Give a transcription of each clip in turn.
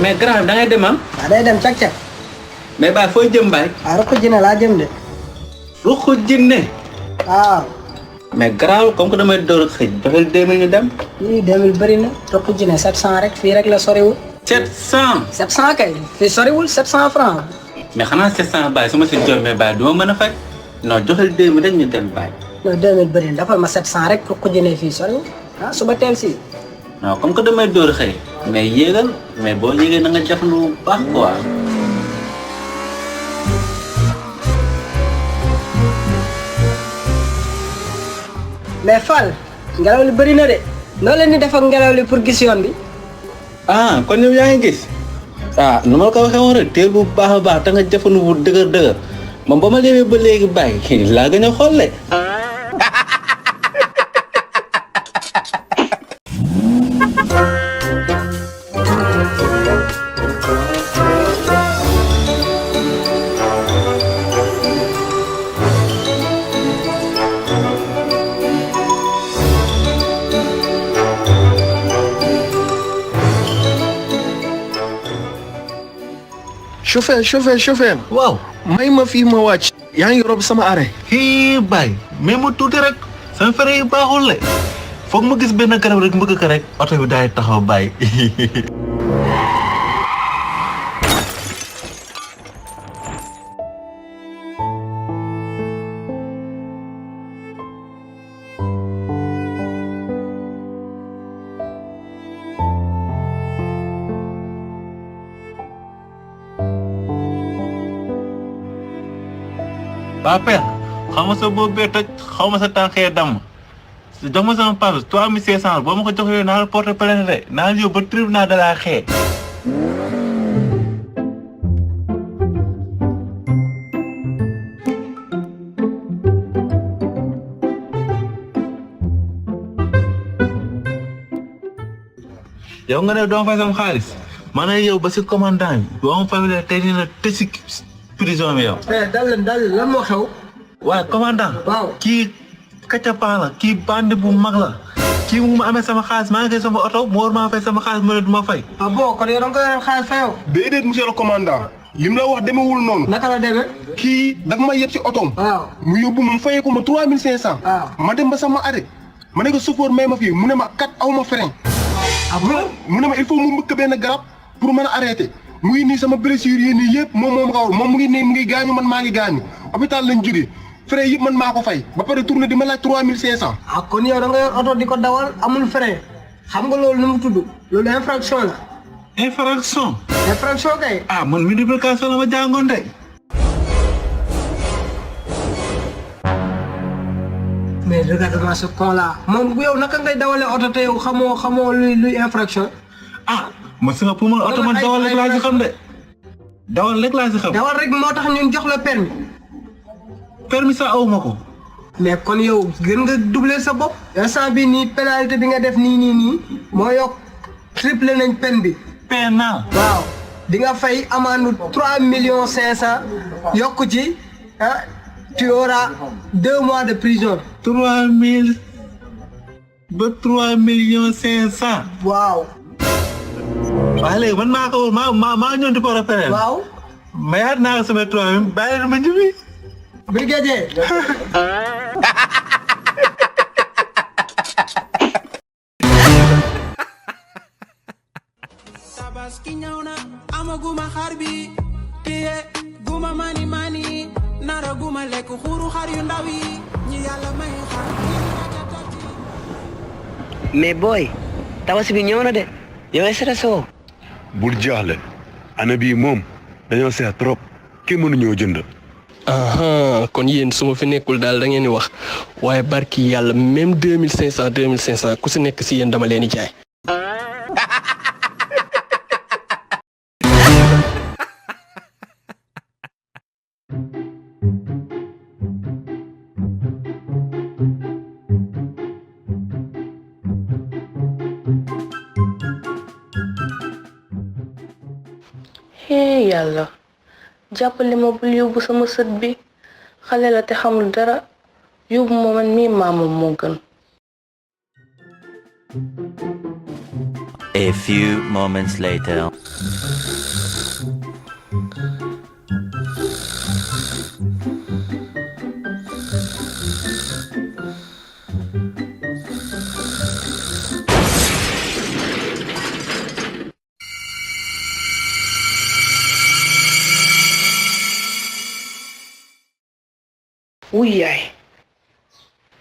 mais grand da ngay dem am. waaw day dem cag-cag. mais Baye fooy jëm Baye. waaw Ruqu Jinne laa jëm de. Ruqu Jinne. waaw. mais grand comme que damay door a xëy joxel 2000 ñu dem. lii 2000 bëri na. Ruqu Jinne 700 rek fii rek la soriwul. 700. 700 kay fii soriwul 700 francs. mais xanaa 700 Baye su ma si jommee Baye du ma mën a fay. non joxel 2000 rek ñu dem Baye. non 2000 bëri na dafal ma 700 rek Ruqu Jinne fii soriwul ah suba teel si. non comme que damay door a xëy mais yéegal mais boo yéegee na nga def lu baax quoi. mais Fall ngelaw li bëri na de noo leen di def ak ngelaw li pour gis yoon bi. ah kon yow yaa ngi gis. ah nu ma la ko waxee woon rek teel bu baax a baax te nga jëfandu bu dëgër man ba ma demee ba léegi Baye laa gën a xolle. chauffeur. waaw. may ma fii ma wàcc. yaa ngi rob sama arrêt. Baye mais mu tuuti rek sama fere yi baaxul le foog ma gis benn garab rek mbëgg ko rek oto bi daay taxaw Baye. waa père xaw ma sa boobu bee toj xaw ma sa tànkee damm jox ma sama pape 3500 boo ma ko joxee naa la porte plainte de naa la yóbbu ba tribunal de la xee. yow nga ne doo fay sama xaalis ma ne yow ba si commandant bi boo ma fay tey dina tëj si prison bi yow. dal lan moo xew. waaye commandant. waaw kii kacapaa la kii bande bu mag la. kii mu ma amee sama xaalis maa ngi koy sama oto mu war maa fay sama xaalis mu ne du ma fay. ah bon kon yow da nga koy yor xaalis fayoo. déedéet monsieur le commandant. lim la wax demewul noonu. naka la demee. kii dafa ma yeb ci otoom. waaw mu yóbbu ma fayee ko ma 3500. waaw ma dem ba sama arrêt. ma ne ko chauffeur may ma fii mu ne ma kat aw ma frein. ah bon mu ne ma il faut mu mbëkk benn garab pour mën a arrêter. mu ngi nii sama blessure yi nii yëpp moom rawul moom mu ngi nii mu ngi gaañu man maa ngi gaañu hôpital lañ jógee frais yëpp man maa ko fay ba pare tourné di ma laaj 3500. ah kon yow da nga yor oto di ko dawal amul frein xam nga loolu nu mu tudd loolu infraction la. infraction. infraction kay. ah man multiplication la ma jàngoon de. mais regarde-moi ce con là moom yow naka ngay dawalee oto te yow xamoo luy infraction. ah ma si nga pour man oto man dawal rek laa si xam de. dawal rek laa si xam. dawal rek moo tax ñun jox la permis. permis sax aw ma ko. mais kon yow gën nga doubler sa bopp. instant bi nii pénalité bi nga def nii moo yokk triplé nañ peine bi. pénal. waaw di nga fay amende 3,500,000 yokku ci ah tu auras 2 mois de prison. 3000 ba 3,500,000. waaw. waaye léegi man maa ko maa ñëw di ko repérer. waaw. mayaat naa ko sama 3000 bàyyi ma ñibbi. brigadier. tabaski ñëw na amaguma xar bi téye guma mani nara guma lekk xuuru xar yu ndaw yi ñi yàlla may xar mais booy tabaski bi ñëw na de yow stressé woo. bul jaaxle ana bii moom dañoo seet trop kenn mënuñoo jënd. kon yéen su ma fi nekkul daal da ngeen di wax waaye barki yàlla même 2500 ku si nekk si yéen dama leen di jaay. hee yàlla jàppale ma bul yóbbu sama sët bi xale la te xamul dara yóbbu ma man mii maamam moo gën. A few moments later. wuy yaay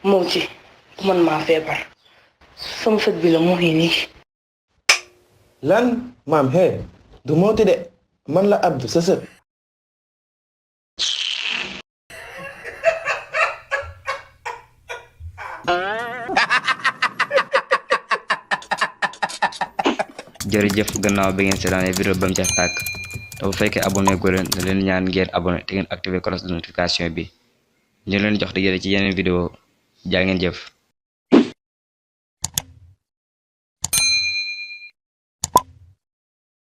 moom ci man maa feebar sama sët bi la mu ngi nii. lan maam hee du mooti de man la Abdou sa sët. jërëjëf gannaaw bi ngeen seetaanee vidéo ba mu jeex tàkk te bu fekkee abonné gu leen da leen ñaan ngeen abonné te ngeen activé cloche de notification bi ñu leen jox di ci yeneen vidéo jaa ngeen jëf.